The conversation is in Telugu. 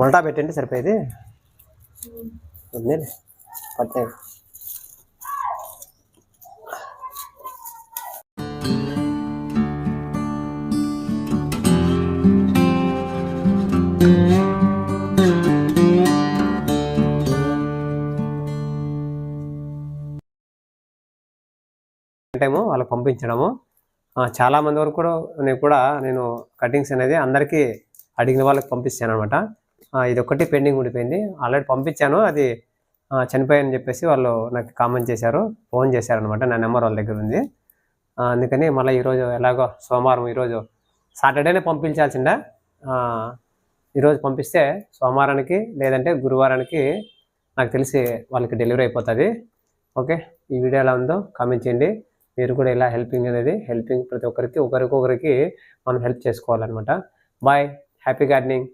ఉల్టా పెట్టండి సరిపోయేది పట్టే టైము వాళ్ళకి పంపించడము. చాలామంది వరకు కూడా నేను కటింగ్స్ అనేది అందరికీ అడిగిన వాళ్ళకి పంపిస్తాను అనమాట. ఇదొక్కటి పెండింగ్ ఉండిపోయింది. ఆల్రెడీ పంపించాను, అది చనిపోయాయని చెప్పేసి వాళ్ళు నాకు కామెంట్ చేశారు, ఫోన్ చేశారనమాట. నా నెంబర్ వాళ్ళ దగ్గర ఉంది. అందుకని మళ్ళీ ఈరోజు ఎలాగో సోమవారం, ఈరోజు సాటర్డేనే పంపించాల్సిందే. ఈరోజు పంపిస్తే సోమవారానికి లేదంటే గురువారానికి నాకు తెలిసి వాళ్ళకి డెలివరీ అయిపోతుంది. ఓకే, ఈ వీడియో ఎలా ఉందో కామెంట్ చేయండి. మీరు కూడా ఇలా హెల్పింగ్ ప్రతి ఒక్కరికి ఒకరికొకరికి మనం హెల్ప్ చేసుకోవాలన్నమాట. Bye, happy gardening.